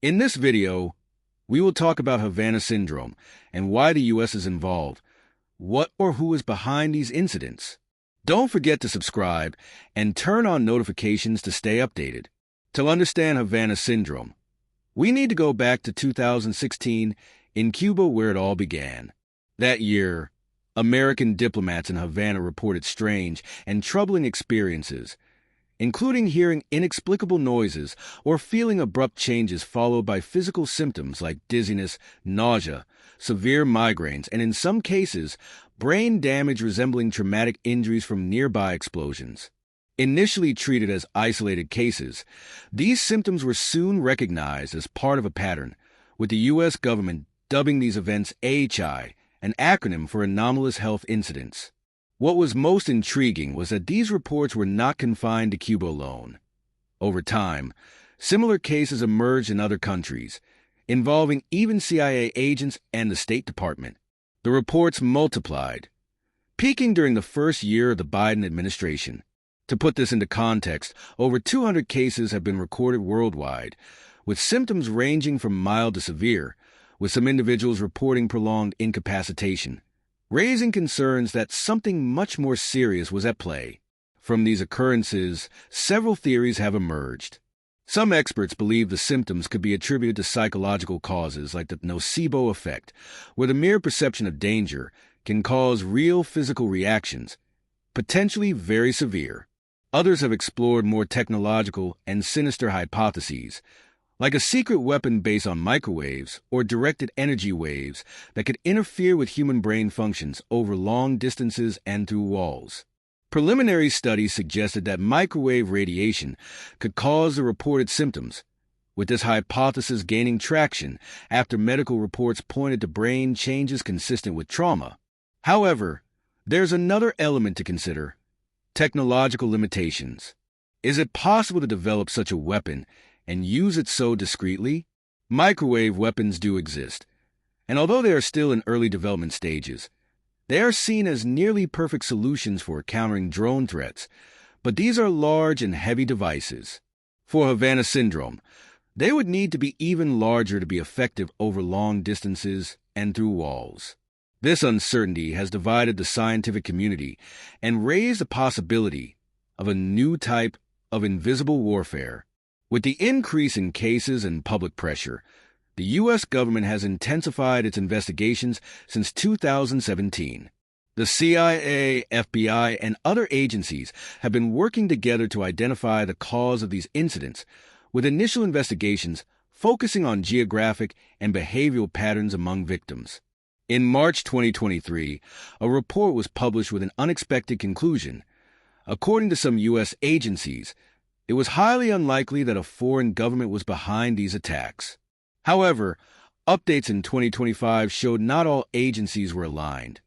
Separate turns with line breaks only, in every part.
In this video, we will talk about Havana syndrome and why the U.S. is involved, what or who is behind these incidents. Don't forget to subscribe and turn on notifications to stay updated. To understand Havana syndrome, we need to go back to 2016 in Cuba where it all began. That year, American diplomats in Havana reported strange and troubling experiences, including hearing inexplicable noises or feeling abrupt changes followed by physical symptoms like dizziness, nausea, severe migraines, and in some cases, brain damage resembling traumatic injuries from nearby explosions. Initially treated as isolated cases, these symptoms were soon recognized as part of a pattern, with the U.S. government dubbing these events AHI, an acronym for anomalous health incidents. What was most intriguing was that these reports were not confined to Cuba alone. Over time, similar cases emerged in other countries, involving even CIA agents and the State Department. The reports multiplied, peaking during the first year of the Biden administration. To put this into context, over 200 cases have been recorded worldwide, with symptoms ranging from mild to severe, with some individuals reporting prolonged incapacitation, raising concerns that something much more serious was at play. From these occurrences, several theories have emerged. Some experts believe the symptoms could be attributed to psychological causes like the nocebo effect, where the mere perception of danger can cause real physical reactions, potentially very severe. Others have explored more technological and sinister hypotheses, like a secret weapon based on microwaves or directed energy waves that could interfere with human brain functions over long distances and through walls. Preliminary studies suggested that microwave radiation could cause the reported symptoms, with this hypothesis gaining traction after medical reports pointed to brain changes consistent with trauma. However, there's another element to consider: technological limitations. Is it possible to develop such a weapon and use it so discreetly? Microwave weapons do exist, and although they are still in early development stages, they are seen as nearly perfect solutions for countering drone threats, but these are large and heavy devices. For Havana syndrome, they would need to be even larger to be effective over long distances and through walls. This uncertainty has divided the scientific community and raised the possibility of a new type of invisible warfare. With the increase in cases and public pressure, the U.S. government has intensified its investigations since 2017. The CIA, FBI, and other agencies have been working together to identify the cause of these incidents, with initial investigations focusing on geographic and behavioral patterns among victims. In March 2023, a report was published with an unexpected conclusion. According to some U.S. agencies, it was highly unlikely that a foreign government was behind these attacks. However, updates in 2025 showed not all agencies were aligned.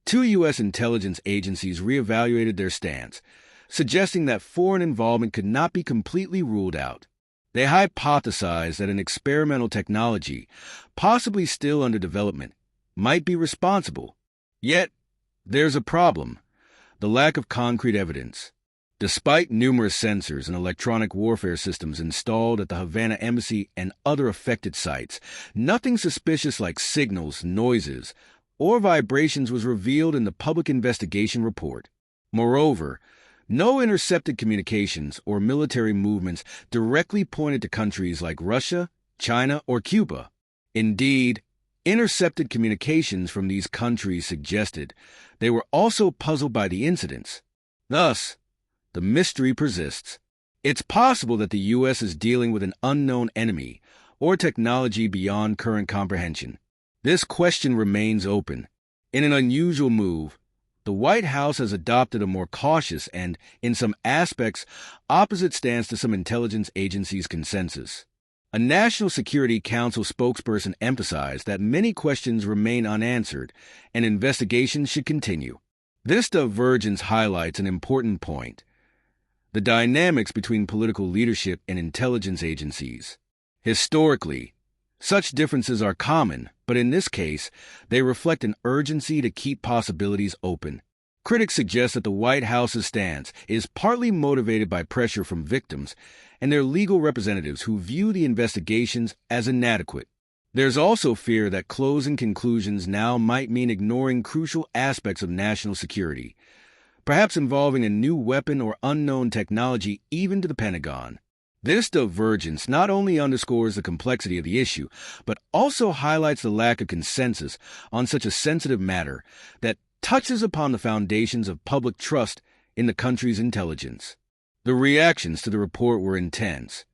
Two U.S. intelligence agencies reevaluated their stance, suggesting that foreign involvement could not be completely ruled out. They hypothesized that an experimental technology, possibly still under development, might be responsible. Yet, there's a problem: the lack of concrete evidence. Despite numerous sensors and electronic warfare systems installed at the Havana embassy and other affected sites, nothing suspicious like signals, noises, or vibrations was revealed in the public investigation report. Moreover, no intercepted communications or military movements directly pointed to countries like Russia, China, or Cuba. Indeed, intercepted communications from these countries suggested they were also puzzled by the incidents. Thus, the mystery persists. It's possible that the U.S. is dealing with an unknown enemy or technology beyond current comprehension. This question remains open. In an unusual move, the White House has adopted a more cautious and, in some aspects, opposite stance to some intelligence agencies' consensus. A National Security Council spokesperson emphasized that many questions remain unanswered and investigations should continue. This divergence highlights an important point: the dynamics between political leadership and intelligence agencies. Historically, such differences are common, but in this case, they reflect an urgency to keep possibilities open. Critics suggest that the White House's stance is partly motivated by pressure from victims and their legal representatives who view the investigations as inadequate. There's also fear that closing conclusions now might mean ignoring crucial aspects of national security, perhaps involving a new weapon or unknown technology even to the Pentagon. This divergence not only underscores the complexity of the issue, but also highlights the lack of consensus on such a sensitive matter that touches upon the foundations of public trust in the country's intelligence. The reactions to the report were intense,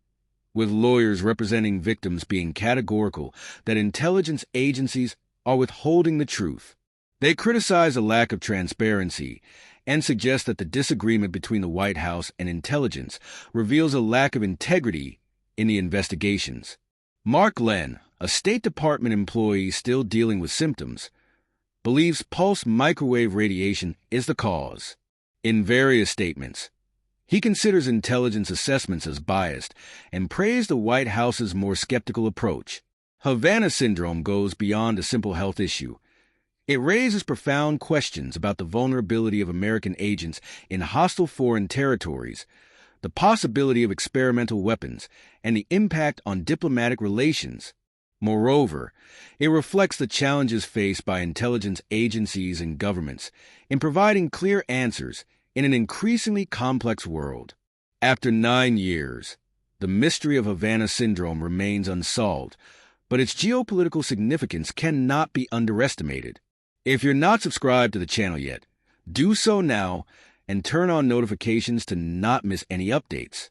with lawyers representing victims being categorical that intelligence agencies are withholding the truth. They criticize a lack of transparency and suggest that the disagreement between the White House and intelligence reveals a lack of integrity in the investigations. Mark Len, a State Department employee still dealing with symptoms, believes pulse microwave radiation is the cause. In various statements, he considers intelligence assessments as biased and praised the White House's more skeptical approach. Havana syndrome goes beyond a simple health issue. It raises profound questions about the vulnerability of American agents in hostile foreign territories, the possibility of experimental weapons, and the impact on diplomatic relations. Moreover, it reflects the challenges faced by intelligence agencies and governments in providing clear answers in an increasingly complex world. After 9 years, the mystery of Havana syndrome remains unsolved, but its geopolitical significance cannot be underestimated. If you're not subscribed to the channel yet, do so now and turn on notifications to not miss any updates.